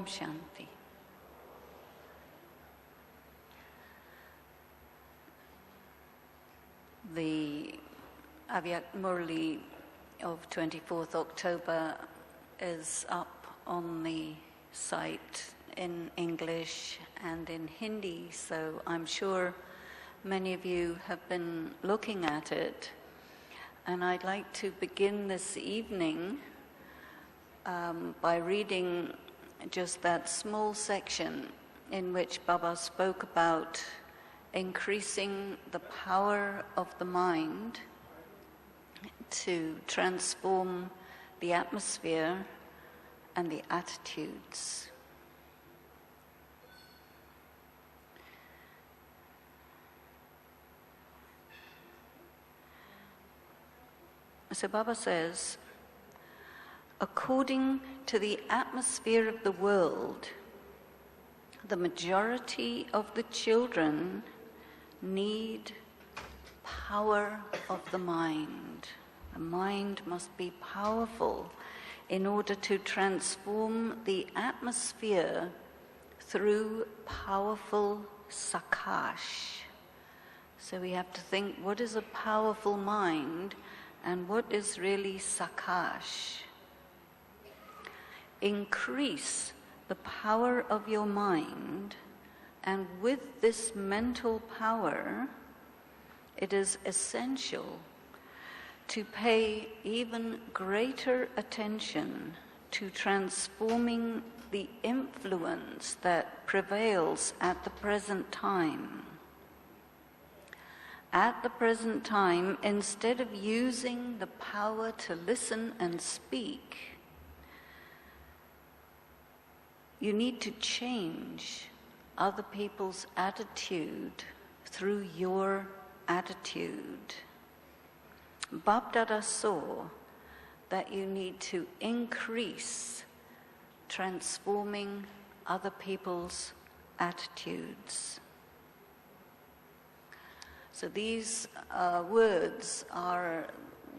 Shanti. The Avyak Murli of 24th October is up on the site in English and in Hindi, so I'm sure many of you have been looking at it. And I'd like to begin this evening by reading just that small section in which Baba spoke about increasing the power of the mind to transform the atmosphere and the attitudes. So Baba says, according to the atmosphere of the world, the majority of the children need power of the mind. The mind must be powerful in order to transform the atmosphere through powerful sakash. So we have to think, what is a powerful mind and what is really sakash? Increase the power of your mind, and with this mental power, it is essential to pay even greater attention to transforming the influence that prevails at the present time. At the present time, instead of using the power to listen and speak, you need to change other people's attitude through your attitude. Bapdada saw that you need to increase transforming other people's attitudes. So these words are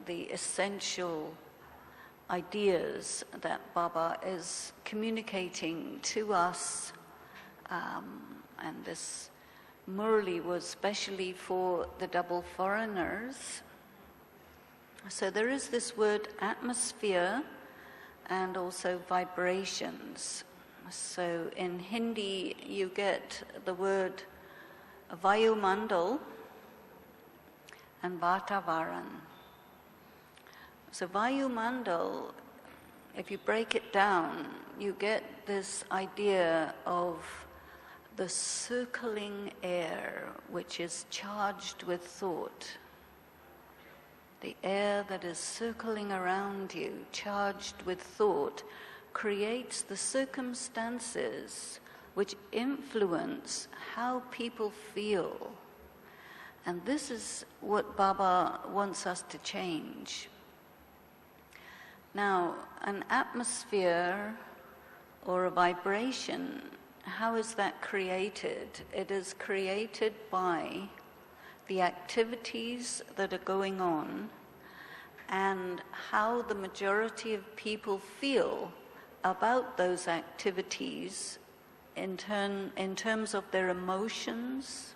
the essential ideas that Baba is communicating to us, and this Murli was specially for the double foreigners. So there is this word atmosphere and also vibrations. So in Hindi you get the word Vayumandal and Vatavaran. So Vayumandal, if you break it down, you get this idea of the circling air, which is charged with thought. The air that is circling around you, charged with thought, creates the circumstances which influence how people feel. And this is what Baba wants us to change. Now, an atmosphere or a vibration, how is that created? It is created by the activities that are going on and how the majority of people feel about those activities in terms of their emotions.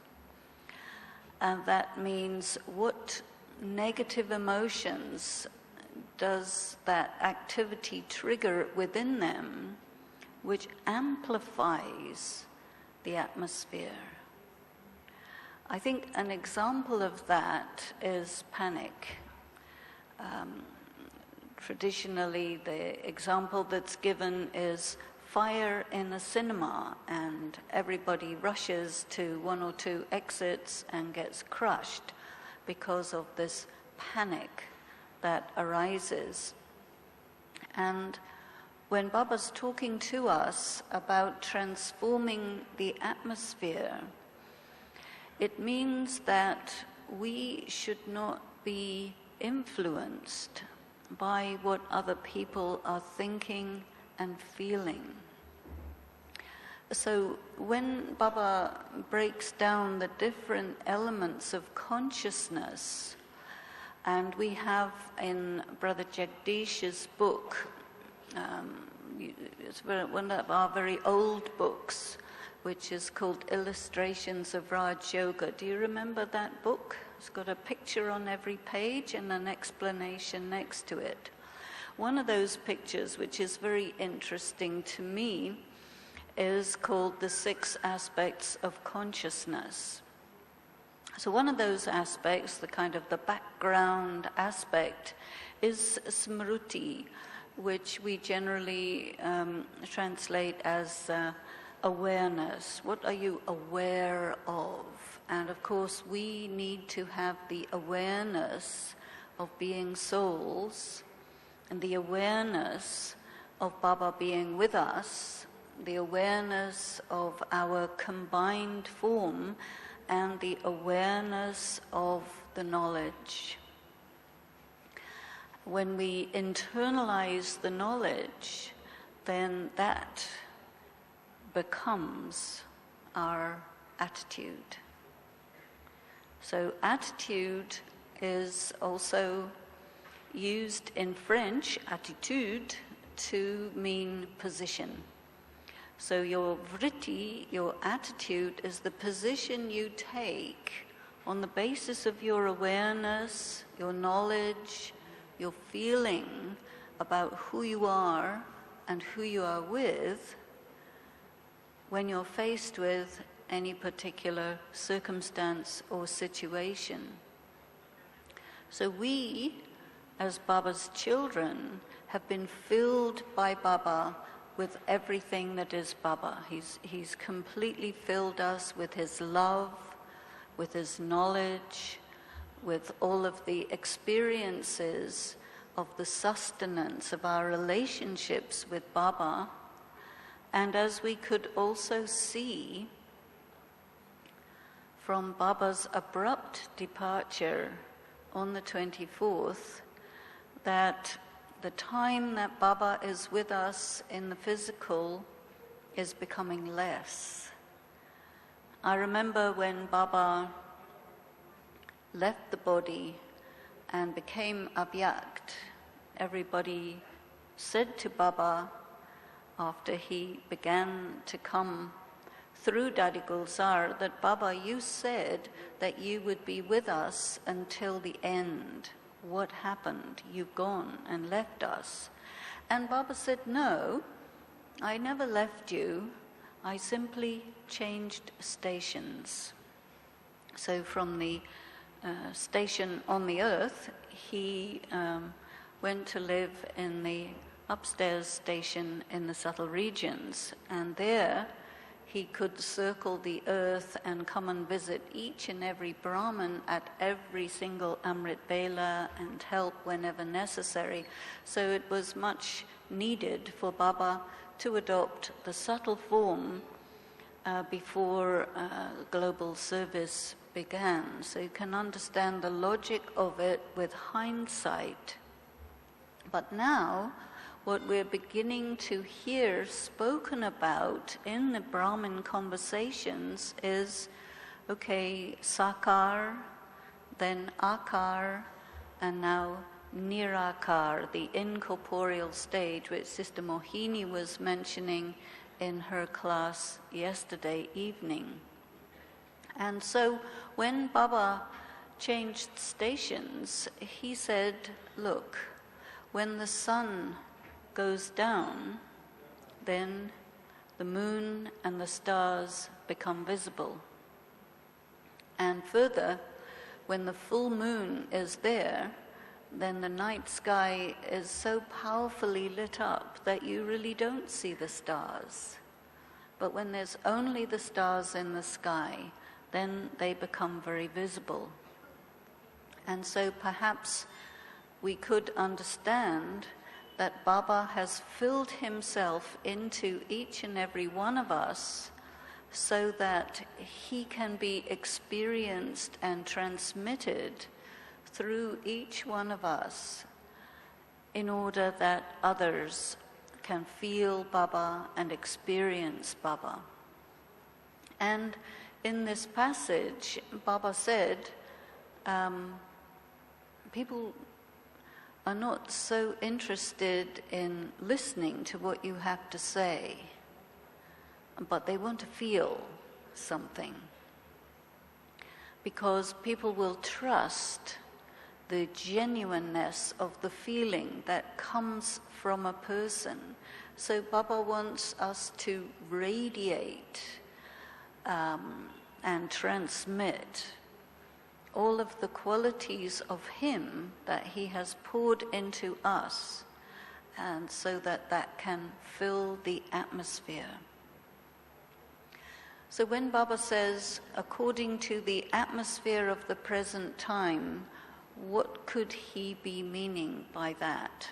And that means what negative emotions does that activity trigger within them, which amplifies the atmosphere. I think an example of that is panic. Traditionally, the example that's given is fire in a cinema, and everybody rushes to one or two exits and gets crushed because of this panic that arises. And when Baba's talking to us about transforming the atmosphere, it means that we should not be influenced by what other people are thinking and feeling. So when Baba breaks down the different elements of consciousness, and we have in Brother Jagdish's book It's one of our very old books, which is called Illustrations of Raj Yoga. Do you remember that book? It's got a picture on every page and an explanation next to it. One of those pictures, which is very interesting to me, is called The 6 Aspects of Consciousness. So one of those aspects, the kind of the background aspect, is smruti, which we generally translate as awareness. What are you aware of? And of course, we need to have the awareness of being souls, and the awareness of Baba being with us, the awareness of our combined form, and the awareness of the knowledge. When we internalize the knowledge, then that becomes our attitude. So attitude is also used in French, attitude, to mean position. So your vritti, your attitude, is the position you take on the basis of your awareness, your knowledge, your feeling about who you are and who you are with when you're faced with any particular circumstance or situation. So we, as Baba's children, have been filled by Baba with everything that is Baba. He's completely filled us with his love, with his knowledge, with all of the experiences of the sustenance of our relationships with Baba. And as we could also see from Baba's abrupt departure on the 24th, that the time that Baba is with us in the physical is becoming less. I remember when Baba left the body and became avyakt, everybody said to Baba, after he began to come through Dadi Gulzar, that Baba, you said that you would be with us until the end. What happened? You've gone and left us. And Baba said, no, I never left you. I simply changed stations. So from the station on the earth, he went to live in the upstairs station in the subtle regions, and there he could circle the earth and come and visit each and every Brahmin at every single Amrit Vela and help whenever necessary. So it was much needed for Baba to adopt the subtle form before global service began. So you can understand the logic of it with hindsight. But now, what we're beginning to hear spoken about in the Brahmin conversations is, okay, Sakar, then Akar, and now Nirakar, the incorporeal stage, which Sister Mohini was mentioning in her class yesterday evening. And so when Baba changed stations, he said, look, when the sun goes down, then the moon and the stars become visible. And further, when the full moon is there, then the night sky is so powerfully lit up that you really don't see the stars. But when there's only the stars in the sky, then they become very visible. And so perhaps we could understand that Baba has filled himself into each and every one of us so that he can be experienced and transmitted through each one of us in order that others can feel Baba and experience Baba. And in this passage, Baba said, people are not so interested in listening to what you have to say, but they want to feel something. Because people will trust the genuineness of the feeling that comes from a person. So Baba wants us to radiate and transmit all of the qualities of him that he has poured into us, and so that that can fill the atmosphere. So when Baba says, according to the atmosphere of the present time, what could he be meaning by that?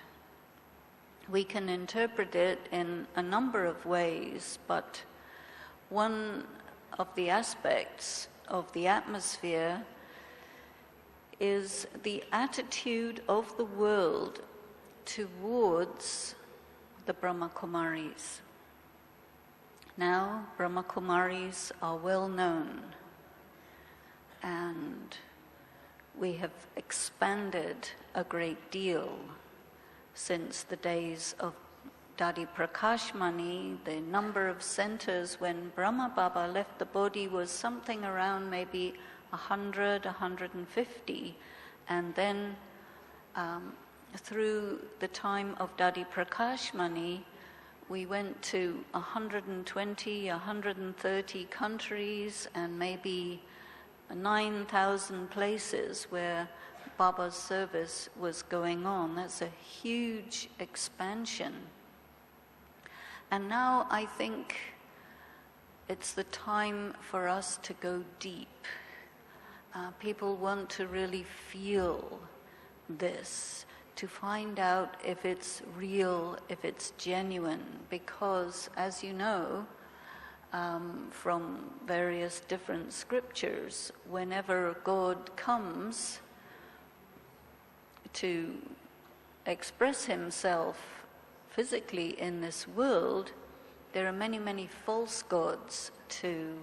We can interpret it in a number of ways, but one of the aspects of the atmosphere is the attitude of the world towards the Brahmakumaris. Now, Brahmakumaris are well known, and we have expanded a great deal since the days of Dadi Prakashmani. The number of centers when Brahma Baba left the body was something around maybe 100, 150, and then through the time of Dadi Prakashmani, we went to 120, 130 countries and maybe 9,000 places where Baba's service was going on. That's a huge expansion. And now I think it's the time for us to go deep. People want to really feel this, to find out if it's real, if it's genuine, because as you know, from various different scriptures, whenever God comes to express himself physically in this world, there are many, many false gods to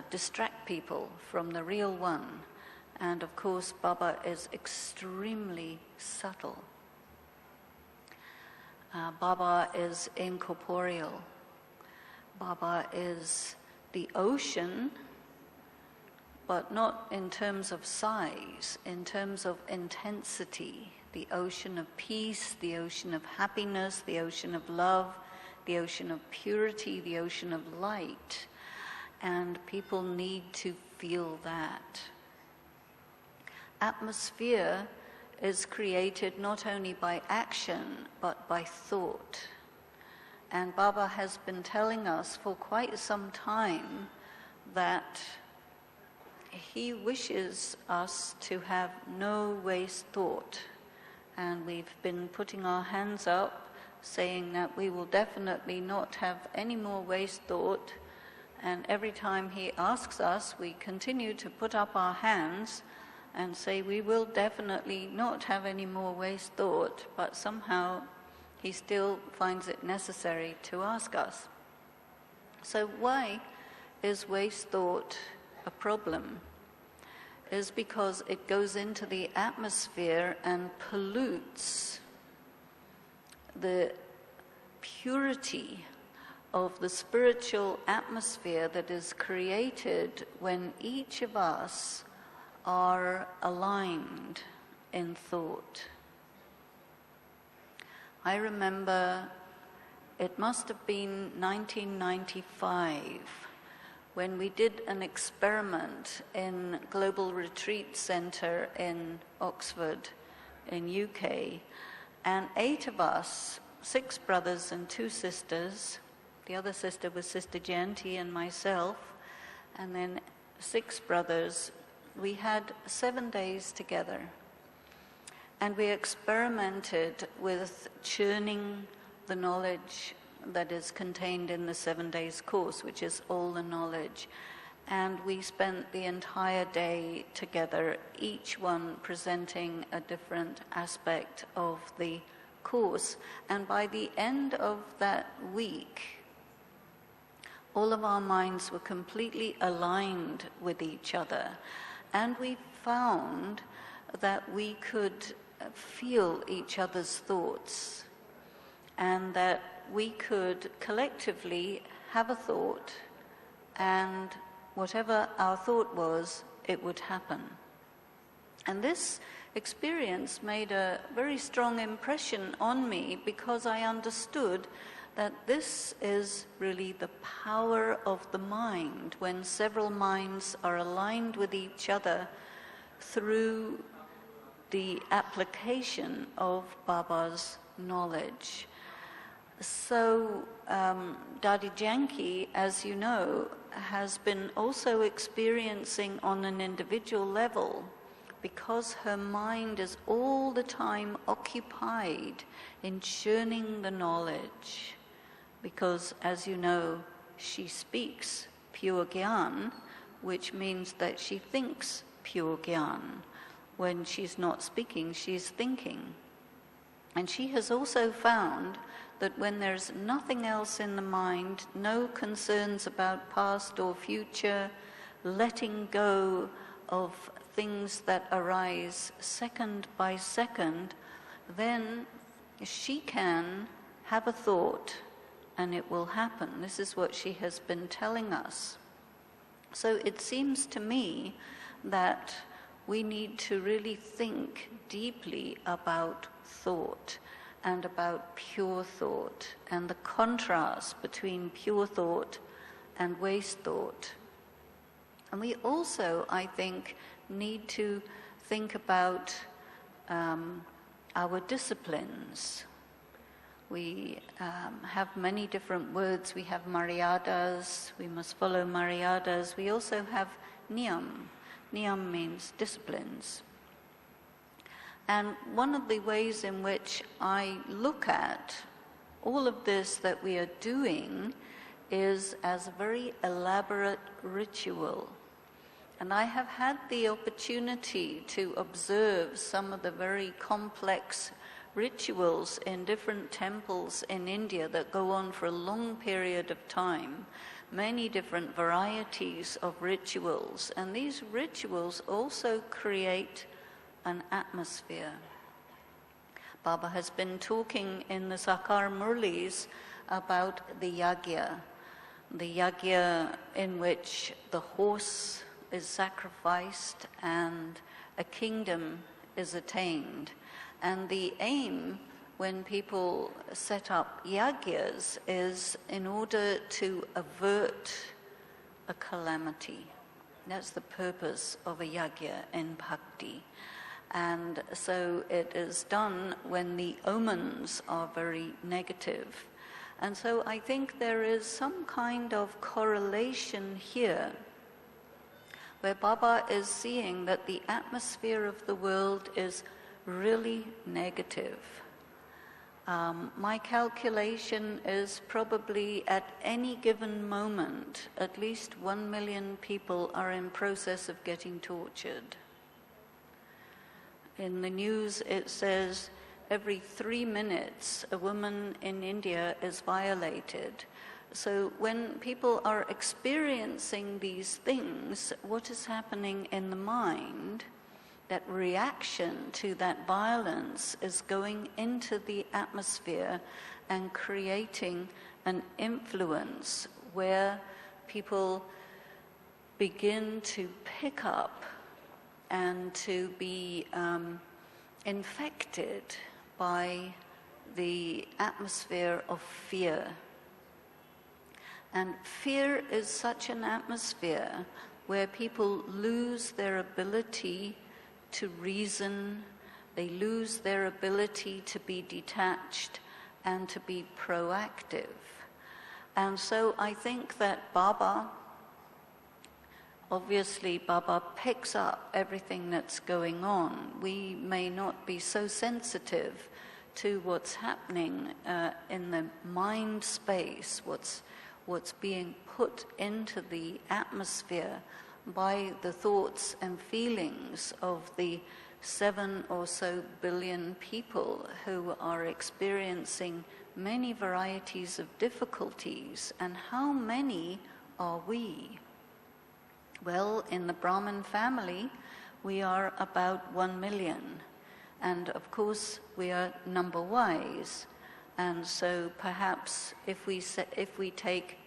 distract people from the real one. And of course, Baba is extremely subtle. Baba is incorporeal. Baba is the ocean, but not in terms of size, in terms of intensity. The ocean of peace, the ocean of happiness, the ocean of love, the ocean of purity, the ocean of light. And people need to feel that. Atmosphere is created not only by action, but by thought. And Baba has been telling us for quite some time that he wishes us to have no waste thought. And we've been putting our hands up, saying that we will definitely not have any more waste thought. And every time he asks us, we continue to put up our hands and say we will definitely not have any more waste thought, but somehow he still finds it necessary to ask us. So why is waste thought a problem? Is because it goes into the atmosphere and pollutes the purity of the spiritual atmosphere that is created when each of us are aligned in thought. I remember it must have been 1995 when we did an experiment in Global Retreat Centre in Oxford in UK, and 8 of us, 6 brothers and 2 sisters, the other sister was Sister Jayanti and myself, and then 6 brothers, we had 7 days together. And we experimented with churning the knowledge that is contained in the 7 days course, which is all the knowledge. And we spent the entire day together, each one presenting a different aspect of the course. And by the end of that week, all of our minds were completely aligned with each other. And we found that we could feel each other's thoughts, and that we could collectively have a thought, and whatever our thought was, it would happen. And this experience made a very strong impression on me, because I understood that this is really the power of the mind, when several minds are aligned with each other through the application of Baba's knowledge. So Dadi Janki, as you know, has been also experiencing on an individual level, because her mind is all the time occupied in churning the knowledge. Because, as you know, she speaks pure Gyan, which means that she thinks pure Gyan. When she's not speaking, she's thinking. And she has also found that when there's nothing else in the mind, no concerns about past or future, letting go of things that arise second by second, then she can have a thought and it will happen. This is what she has been telling us. So it seems to me that we need to really think deeply about thought and about pure thought, and the contrast between pure thought and waste thought. And we also, I think, need to think about our disciplines. We have many different words. We have maryadas, we must follow maryadas. We also have niyam. Niyam means disciplines. And one of the ways in which I look at all of this that we are doing is as a very elaborate ritual. And I have had the opportunity to observe some of the very complex rituals in different temples in India that go on for a long period of time, many different varieties of rituals. And these rituals also create an atmosphere. Baba has been talking in the Sakar Murlis about the yagya in which the horse is sacrificed and a kingdom is attained. And the aim when people set up yagyas is in order to avert a calamity. That's the purpose of a yagya in bhakti. And so it is done when the omens are very negative. And so I think there is some kind of correlation here, where Baba is seeing that the atmosphere of the world is really negative. My calculation is probably at any given moment, at least 1 million people are in process of getting tortured. In the news it says every 3 minutes a woman in India is violated. So when people are experiencing these things, what is happening in the mind? That reaction to that violence is going into the atmosphere and creating an influence where people begin to pick up and to be infected by the atmosphere of fear. And fear is such an atmosphere where people lose their ability to reason, they lose their ability to be detached and to be proactive. And so I think that Baba, obviously Baba picks up everything that's going on. We may not be so sensitive to what's happening in the mind space, what's being put into the atmosphere by the thoughts and feelings of the 7 or so billion people who are experiencing many varieties of difficulties. And how many are we? Well, in the Brahmin family, we are about 1 million. And of course, we are number wise. And so perhaps if we take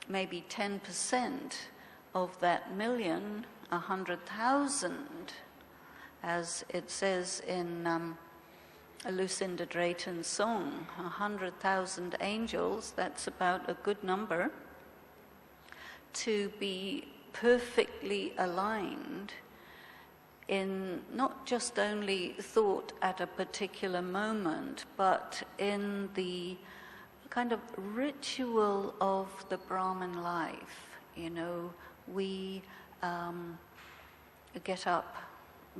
maybe 10% of that million, 100,000, as it says in Lucinda Drayton's song, 100,000 angels, that's about a good number, to be perfectly aligned in not just only thought at a particular moment, but in the kind of ritual of the Brahman life. You know, we get up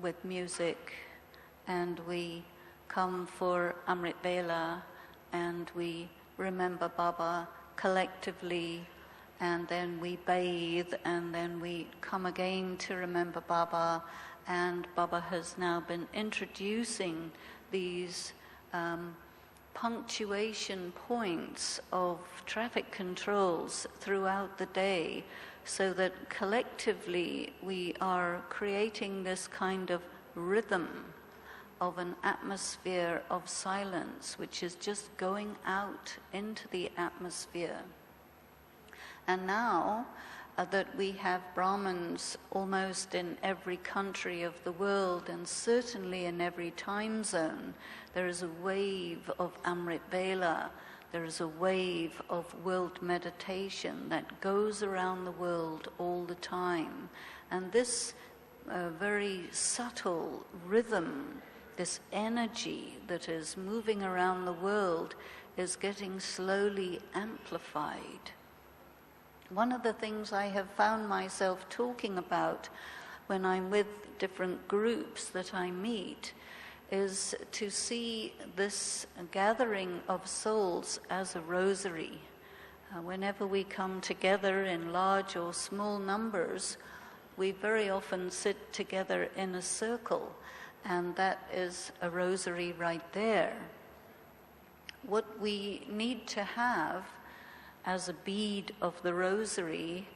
with music and we come for Amrit Vela and we remember Baba collectively, and then we bathe and then we come again to remember Baba. And Baba has now been introducing these punctuation points of traffic controls throughout the day, so that collectively we are creating this kind of rhythm of an atmosphere of silence, which is just going out into the atmosphere. And now that we have Brahmins almost in every country of the world, and certainly in every time zone, there is a wave of Amrit Vela, there is a wave of world meditation that goes around the world all the time. And this very subtle rhythm, this energy that is moving around the world, is getting slowly amplified. One of the things I have found myself talking about when I'm with different groups that I meet is to see this gathering of souls as a rosary. Whenever we come together in large or small numbers, we very often sit together in a circle, and that is a rosary right there. What we need to have as a bead of the rosary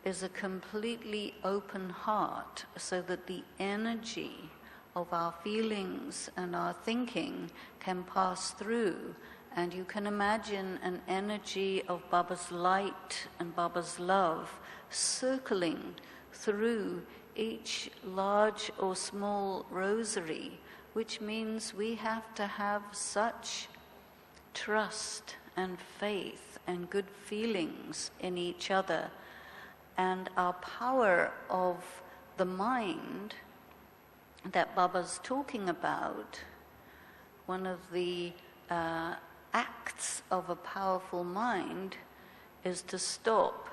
is a completely open heart, so that the energy of our feelings and our thinking can pass through. And you can imagine an energy of Baba's light and Baba's love circling through each large or small rosary, which means we have to have such trust and faith and good feelings in each other. And our power of the mind that Baba's talking about, one of the acts of a powerful mind is to stop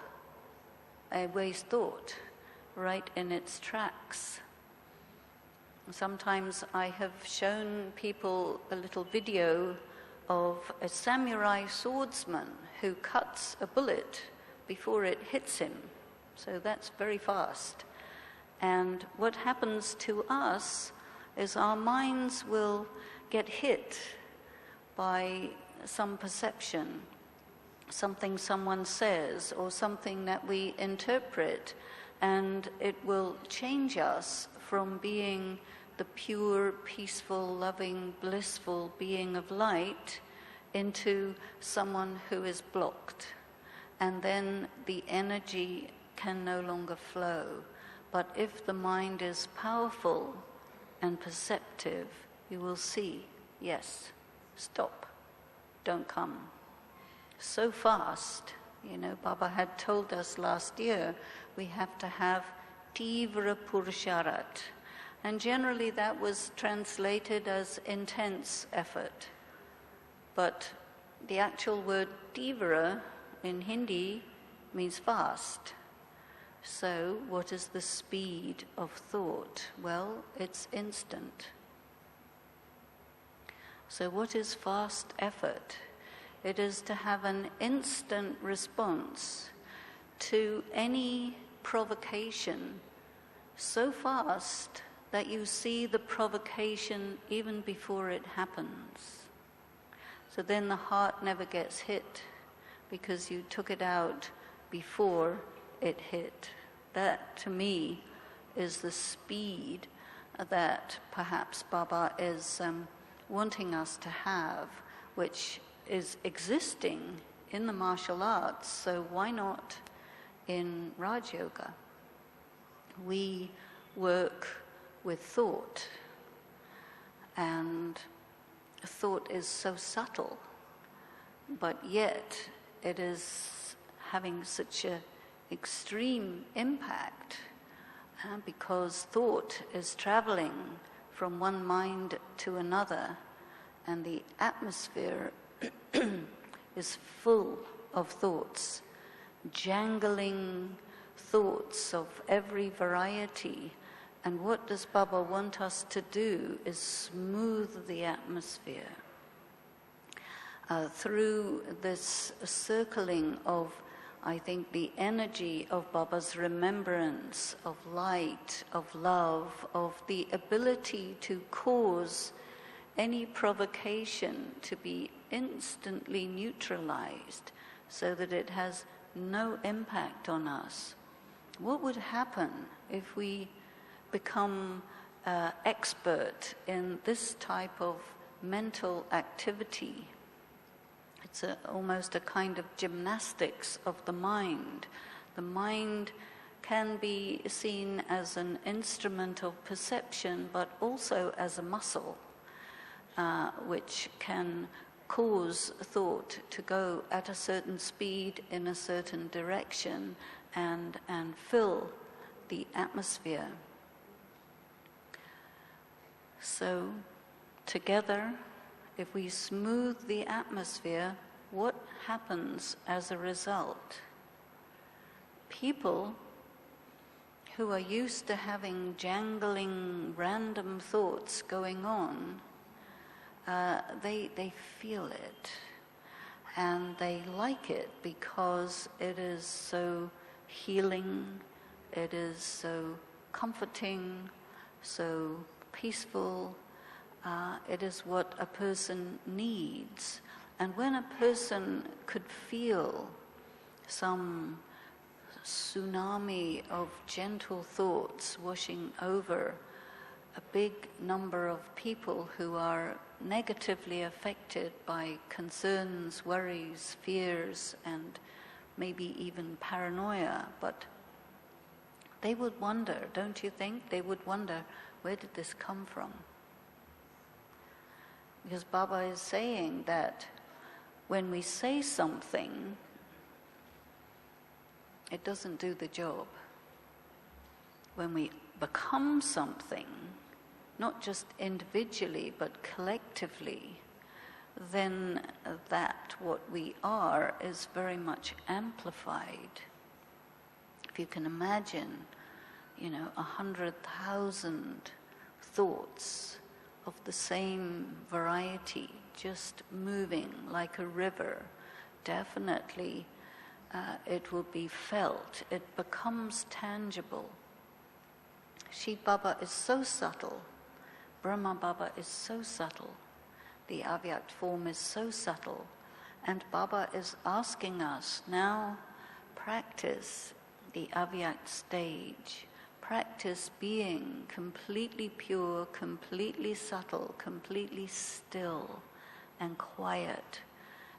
a waste thought right in its tracks. Sometimes I have shown people a little video of a samurai swordsman who cuts a bullet before it hits him. So that's very fast. And what happens to us is our minds will get hit by some perception, something someone says or something that we interpret, and it will change us from being the pure, peaceful, loving, blissful being of light into someone who is blocked. And then the energy can no longer flow. But if the mind is powerful and perceptive, you will see, yes, stop, don't come. So fast, you know, Baba had told us last year, we have to have tivra purusharat. And generally that was translated as intense effort. But the actual word tivra in Hindi means fast. So what is the speed of thought? Well, it's instant. So what is fast effort? It is to have an instant response to any provocation so fast that you see the provocation even before it happens. So then the heart never gets hit because you took it out before it hit. That, to me, is the speed that perhaps Baba is wanting us to have, which is existing in the martial arts, so why not in Raj Yoga? We work with thought, and thought is so subtle, but yet it is having such an extreme impact because thought is traveling from one mind to another, and the atmosphere is full of thoughts, jangling thoughts of every variety. And what does Baba want us to do is smooth the atmosphere through this circling of, I think, the energy of Baba's remembrance, of light, of love, of the ability to cause any provocation to be instantly neutralized so that it has no impact on us. What would happen if we become expert in this type of mental activity? It's almost a kind of gymnastics of the mind. The mind can be seen as an instrument of perception, but also as a muscle, which can cause thought to go at a certain speed in a certain direction and fill the atmosphere. So, together, if we smooth the atmosphere, what happens as a result? People who are used to having jangling, random thoughts going on, they feel it, and they like it because it is so healing, it is so comforting, so peaceful. It is what a person needs. And when a person could feel some tsunami of gentle thoughts washing over a big number of people who are negatively affected by concerns, worries, fears, and maybe even paranoia, but they would wonder, don't you think? They would wonder, where did this come from? Because Baba is saying that when we say something, it doesn't do the job. When we become something, not just individually but collectively, then that what we are is very much amplified. If you can imagine, 100,000 thoughts of the same variety just moving like a river, definitely it will be felt. It becomes tangible. Shiv Baba is so subtle. Brahma Baba is so subtle. The Avyakt form is so subtle. And Baba is asking us, now practice the Avyakt stage. Practice being completely pure, completely subtle, completely still and quiet.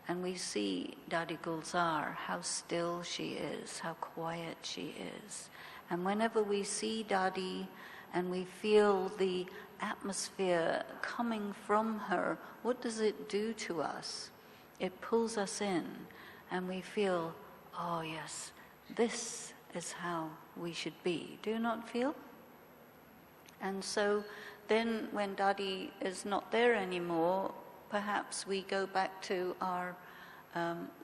And we see Dadi Gulzar, how still she is, how quiet she is. And whenever we see Dadi and we feel the atmosphere coming from her, what does it do to us? It pulls us in and we feel, oh yes, this is how we should be. Do you not feel? And so then when Dadi is not there anymore, perhaps we go back to our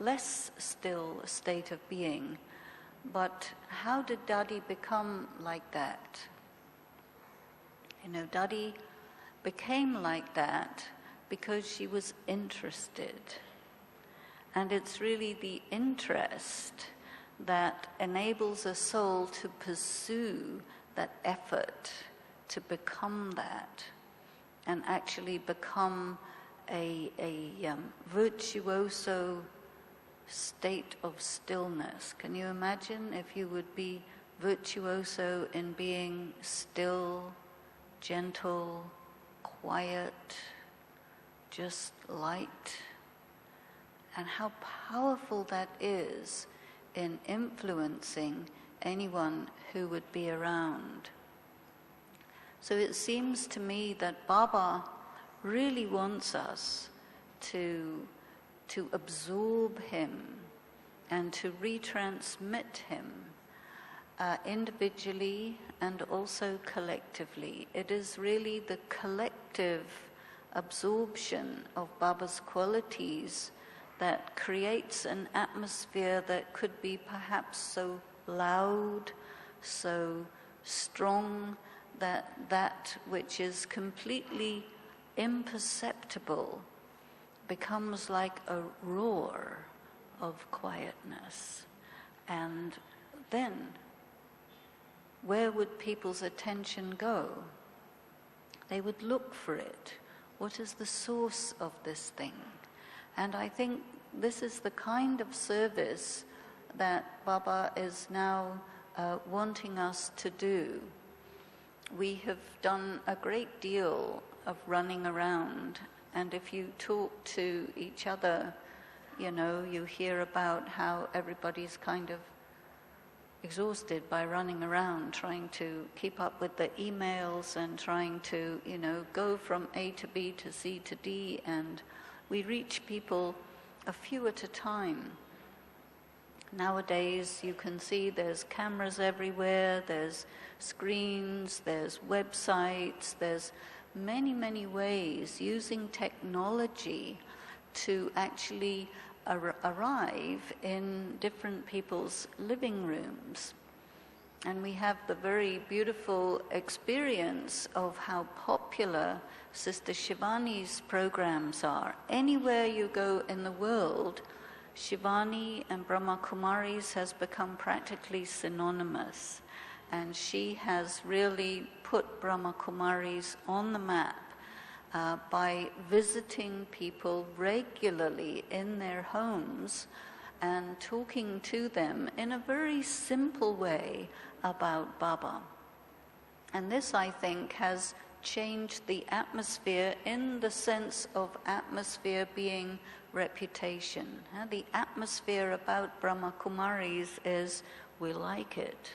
less still state of being. But how did Dadi become like that? Dadi became like that because she was interested. And it's really the interest that enables a soul to pursue that effort to become that and actually become a virtuoso state of stillness. Can you imagine if you would be virtuoso in being still, gentle, quiet, just light, and how powerful that is in influencing anyone who would be around. So it seems to me that Baba really wants us to absorb him and to retransmit him individually and also collectively. It is really the collective absorption of Baba's qualities that creates an atmosphere that could be perhaps so loud, so strong, that which is completely imperceptible becomes like a roar of quietness. And then, where would people's attention go? They would look for it. What is the source of this thing? And I think this is the kind of service that Baba is now wanting us to do. We have done a great deal of running around, and if you talk to each other, you know, you hear about how everybody's kind of exhausted by running around, trying to keep up with the emails and trying to, you know, go from A to B to C to D, and we reach people a few at a time. Nowadays, you can see there's cameras everywhere, there's screens, there's websites, there's many, many ways using technology to actually arrive in different people's living rooms. And we have the very beautiful experience of how popular Sister Shivani's programs are. Anywhere you go in the world, Shivani and Brahma Kumaris has become practically synonymous. And she has really put Brahma Kumaris on the map by visiting people regularly in their homes and talking to them in a very simple way about Baba. And this, I think, has changed the atmosphere in the sense of atmosphere being reputation. The atmosphere about Brahma Kumaris is we like it.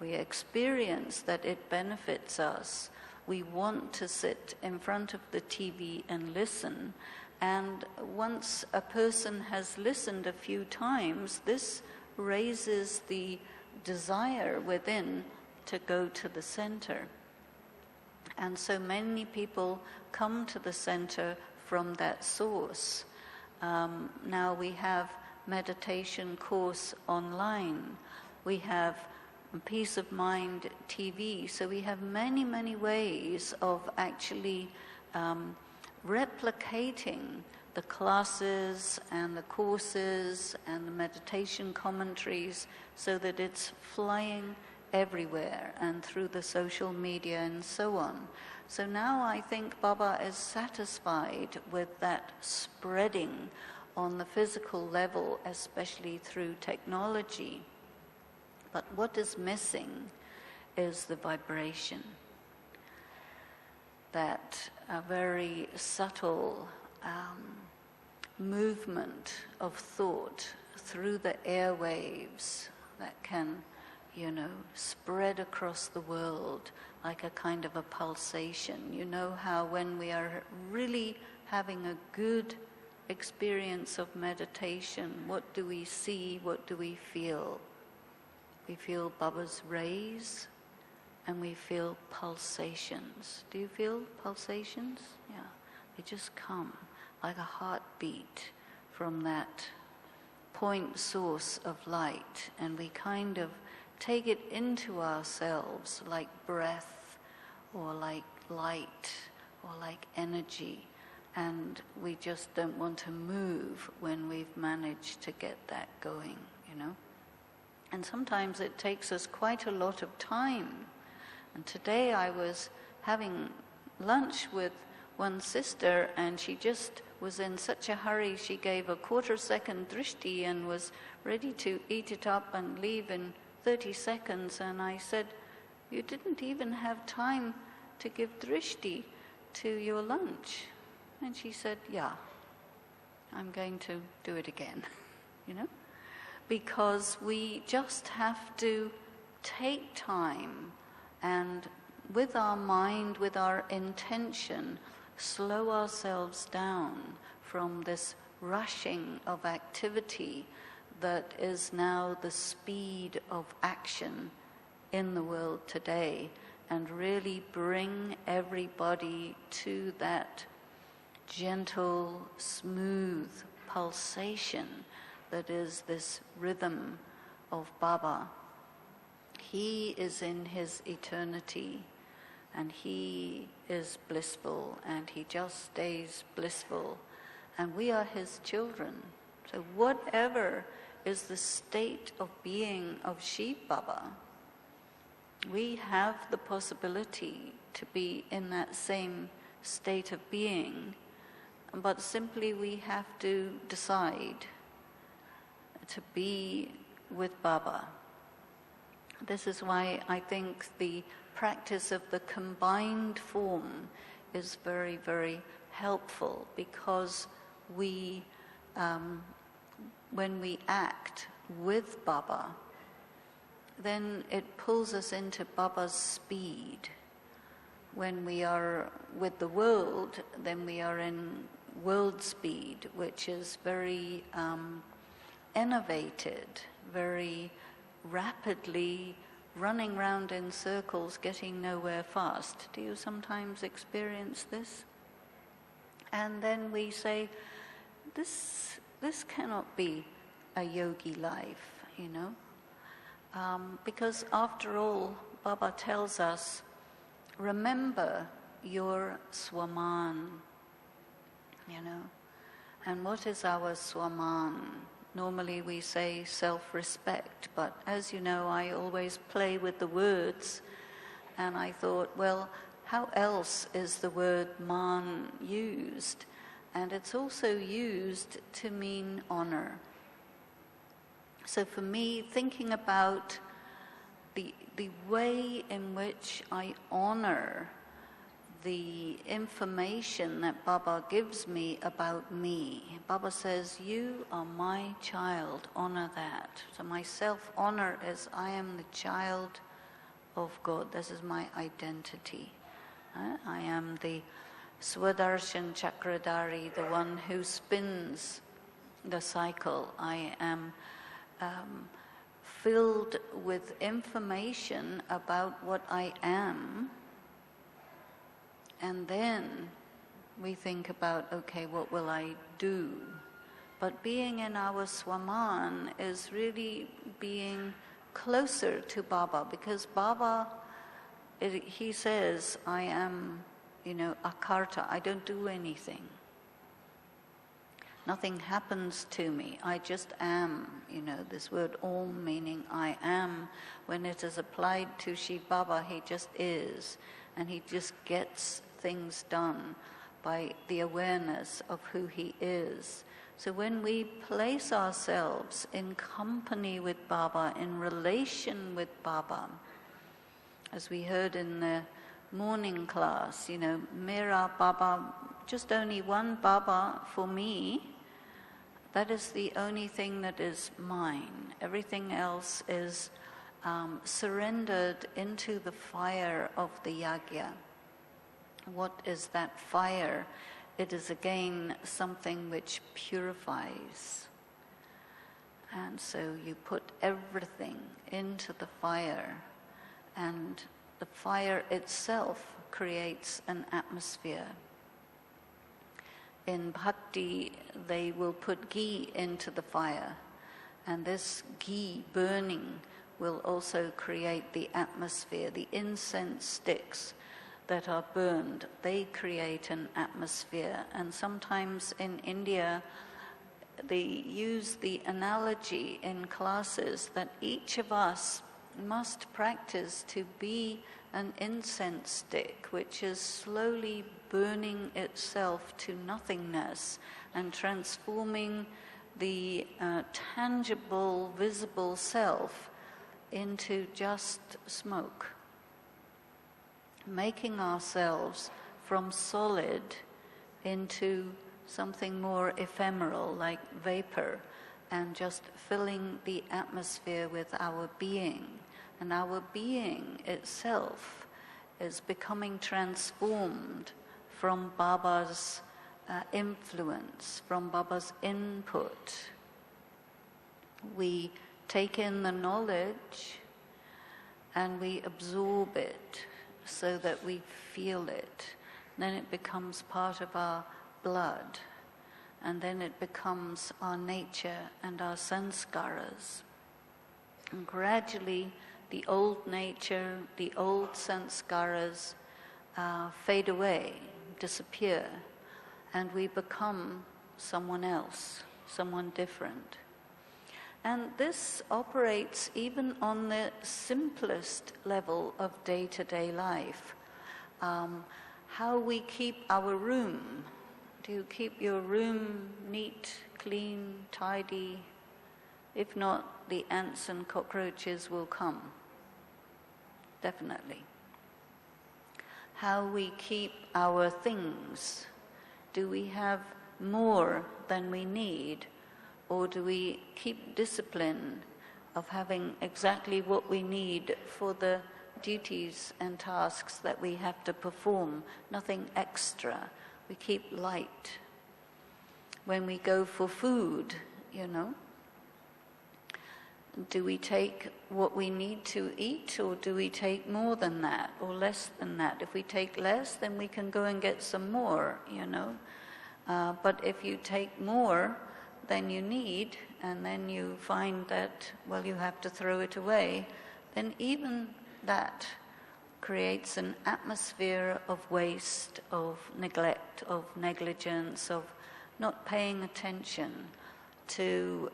We experience that it benefits us. We want to sit in front of the TV and listen. And once a person has listened a few times, this raises the desire within to go to the center. And so many people come to the center from that source. Now we have meditation course online. We have Peace of Mind TV. So we have many, many ways of actually replicating the classes and the courses and the meditation commentaries so that it's flying everywhere and through the social media and so on. So now I think Baba is satisfied with that spreading on the physical level, especially through technology. But what is missing is the vibration. That a very subtle movement of thought through the airwaves that can, you know, spread across the world like a kind of a pulsation. You know how when we are really having a good experience of meditation, what do we see, what do we feel? We feel Baba's rays and we feel pulsations. Do you feel pulsations? Yeah, they just come like a heartbeat from that point source of light, and we kind of take it into ourselves like breath or like light or like energy, and we just don't want to move when we've managed to get that going, you know. And sometimes it takes us quite a lot of time. And today I was having lunch with one sister, and she just was in such a hurry. She gave a quarter-second drishti and was ready to eat it up and leave in 30 seconds. And I said, you didn't even have time to give drishti to your lunch? And she said, yeah, I'm going to do it again, because we just have to take time and with our mind, with our intention, slow ourselves down from this rushing of activity that is now the speed of action in the world today, and really bring everybody to that gentle, smooth pulsation that is this rhythm of Baba. He is in his eternity, and he is blissful, and he just stays blissful, and we are his children. So whatever is the state of being of Shiv Baba, we have the possibility to be in that same state of being, but simply we have to decide to be with Baba. This is why I think the practice of the combined form is very, very helpful, because we, when we act with Baba, then it pulls us into Baba's speed. When we are with the world, then we are in world speed, which is very innovated, very rapidly running round in circles, getting nowhere fast. Do you sometimes experience this? And then we say, this cannot be a yogi life, because after all, Baba tells us, remember your Swaman, And what is our Swaman? Normally we say self-respect, but as you know, I always play with the words, and I thought, well, how else is the word man used? And it's also used to mean honor. So for me, thinking about the way in which I honor the information that Baba gives me about me. Baba says, you are my child, honor that. So my self-honor is I am the child of God. This is my identity. I am the Swadarshan Chakradhari, the one who spins the cycle. I am filled with information about what I am, and then we think about, okay, what will I do? But being in our Swaman is really being closer to Baba, because Baba, he says, I am, akarta, I don't do anything. Nothing happens to me, I just am. This word Om meaning I am, when it is applied to Shiv Baba, he just is. And he just gets things done by the awareness of who he is. So when we place ourselves in company with Baba, in relation with Baba, as we heard in the morning class, Mera Baba, just only one Baba for me, that is the only thing that is mine. Everything else is surrendered into the fire of the yajna. What is that fire? It is again something which purifies. And so you put everything into the fire, and the fire itself creates an atmosphere. In bhakti, they will put ghee into the fire, and this ghee burning will also create the atmosphere. The incense sticks that are burned, they create an atmosphere. And sometimes in India, they use the analogy in classes that each of us must practice to be an incense stick, which is slowly burning itself to nothingness and transforming the tangible, visible self into just smoke. making ourselves from solid into something more ephemeral, like vapor, and just filling the atmosphere with our being. And our being itself is becoming transformed from Baba's influence, from Baba's input. We take in the knowledge and we absorb it so that we feel it. Then it becomes part of our blood, and then it becomes our nature and our sanskaras. And gradually the old nature, the old sanskaras fade away, disappear, and we become someone else, someone different. And this operates even on the simplest level of day-to-day life. How we keep our room. Do you keep your room neat, clean, tidy? If not, the ants and cockroaches will come. Definitely. How we keep our things. Do we have more than we need? Or do we keep discipline of having exactly what we need for the duties and tasks that we have to perform, nothing extra? We keep light. When we go for food, do we take what we need to eat, or do we take more than that or less than that? If we take less, then we can go and get some more, But if you take more than you need, and then you find that, well, you have to throw it away, then even that creates an atmosphere of waste, of neglect, of negligence, of not paying attention to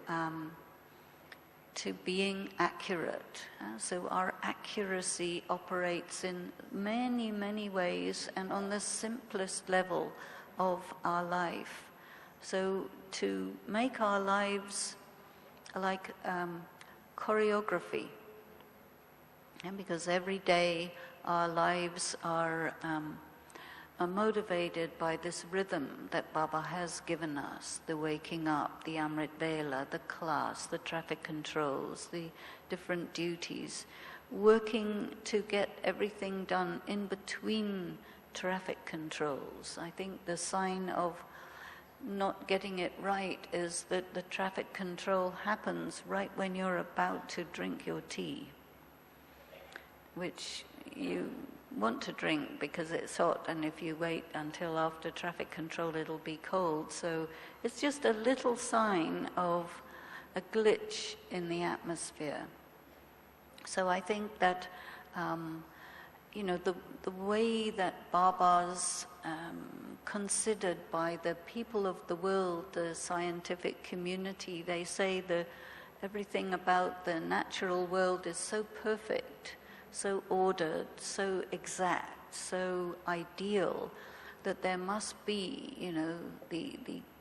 being accurate. So our accuracy operates in many, many ways and on the simplest level of our life. So to make our lives like choreography, and because every day our lives are motivated by this rhythm that Baba has given us, the waking up, the Amrit Vela, the class, the traffic controls, the different duties, working to get everything done in between traffic controls. I think the sign of not getting it right is that the traffic control happens right when you're about to drink your tea, which you want to drink because it's hot, and if you wait until after traffic control it'll be cold. So it's just a little sign of a glitch in the atmosphere. So I think that the way that Baba's considered by the people of the world, the scientific community, they say everything about the natural world is so perfect, so ordered, so exact, so ideal, that there must be,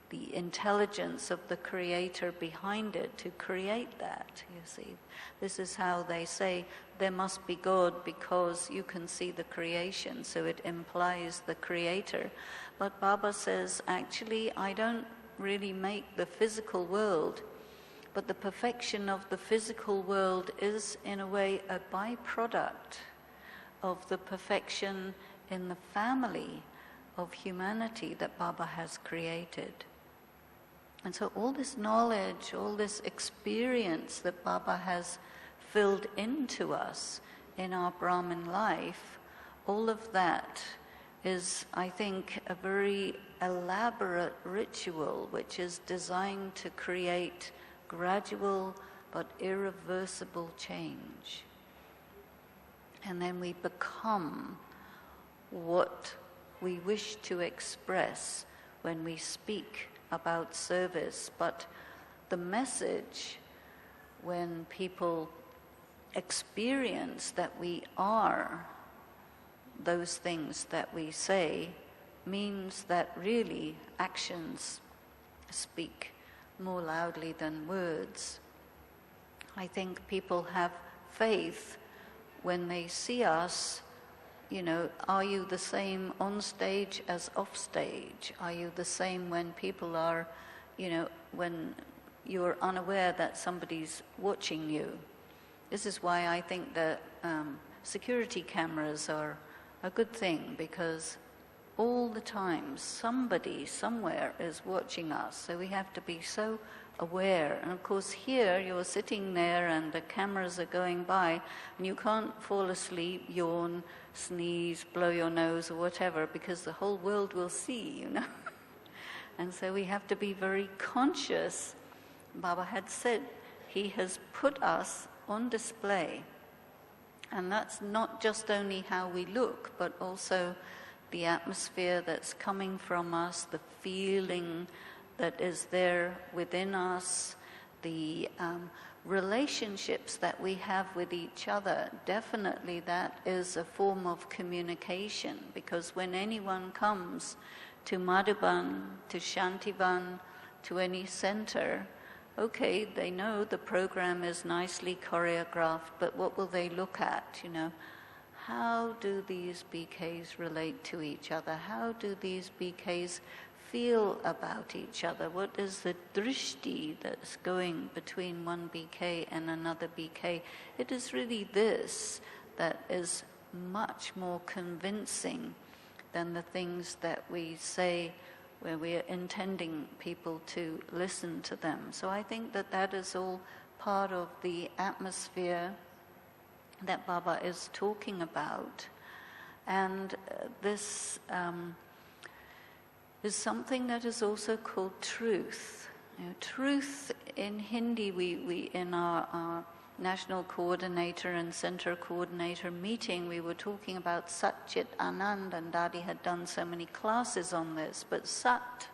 the intelligence of the Creator behind it to create that, you see. This is how they say there must be God, because you can see the creation, so it implies the Creator. But Baba says, actually, I don't really make the physical world, but the perfection of the physical world is, in a way, a byproduct of the perfection in the family of humanity that Baba has created. And so all this knowledge, all this experience that Baba has filled into us in our Brahmin life, all of that is, I think, a very elaborate ritual which is designed to create gradual but irreversible change. And then we become what we wish to express when we speak about service. But the message, when people experience that we are those things that we say, means that really actions speak more loudly than words. I think people have faith when they see us are you the same on stage as off stage? Are you the same when people are, when you're unaware that somebody's watching you? This is why I think that security cameras are a good thing, because all the time somebody somewhere is watching us, so we have to be so aware. And of course here you're sitting there and the cameras are going by and you can't fall asleep, yawn, sneeze, blow your nose or whatever, because the whole world will see, And so we have to be very conscious. Baba had said he has put us on display, and that's not just only how we look, but also the atmosphere that's coming from us, the feeling that is there within us, the relationships that we have with each other. Definitely that is a form of communication, because when anyone comes to Madhuban, to Shantivan, to any center, okay, they know the program is nicely choreographed, but what will they look at, How do these BKs relate to each other? How do these BKs feel about each other? What is the drishti that's going between one BK and another BK? It is really this that is much more convincing than the things that we say where we are intending people to listen to them. So I think that that is all part of the atmosphere that Baba is talking about. And this is something that is also called truth. Truth in Hindi, we in our national coordinator and center coordinator meeting, we were talking about Sat Chit Anand, and Dadi had done so many classes on this. But Sat,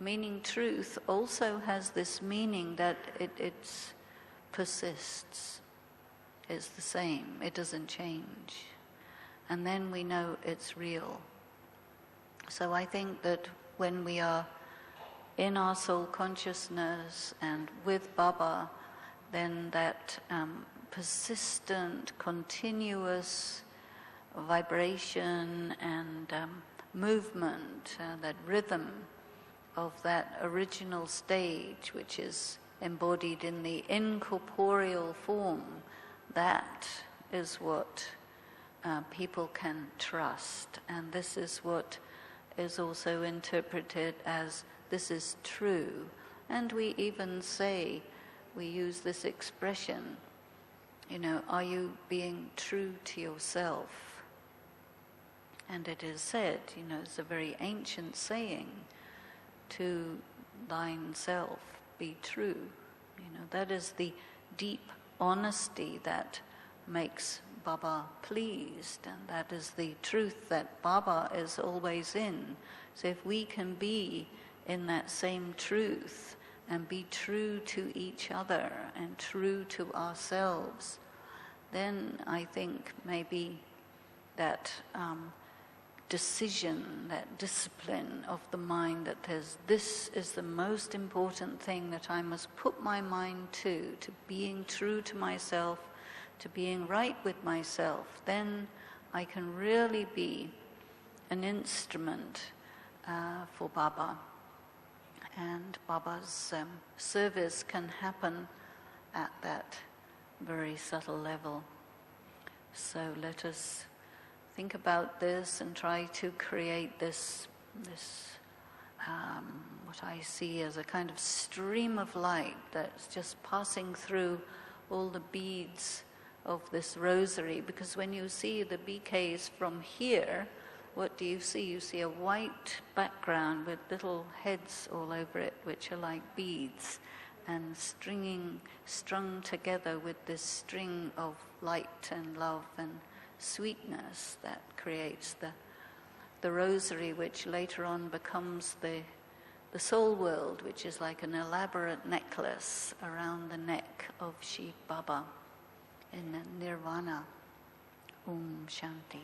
meaning truth, also has this meaning that it persists. It's the same, it doesn't change. And then we know it's real. So I think that when we are in our soul consciousness and with Baba, then that persistent, continuous vibration and movement, that rhythm of that original stage, which is embodied in the incorporeal form, that is what people can trust. And this is what is also interpreted as this is true. And we even say, we use this expression, are you being true to yourself? And it is said, it's a very ancient saying, to thine self be true. That is the deep honesty that makes Baba pleased, and that is the truth that Baba is always in. So if we can be in that same truth and be true to each other and true to ourselves, then I think maybe that decision, that discipline of the mind that says, this is the most important thing that I must put my mind to being true to myself, to being right with myself, then I can really be an instrument for Baba. And Baba's service can happen at that very subtle level. So let us think about this and try to create this what I see as a kind of stream of light that's just passing through all the beads of this rosary. Because when you see the BKs from here, what do you see? You see a white background with little heads all over it, which are like beads, and strung together with this string of light and love and sweetness that creates the rosary, which later on becomes the soul world, which is like an elaborate necklace around the neck of Shiv Baba in Nirvana. Om Shanti.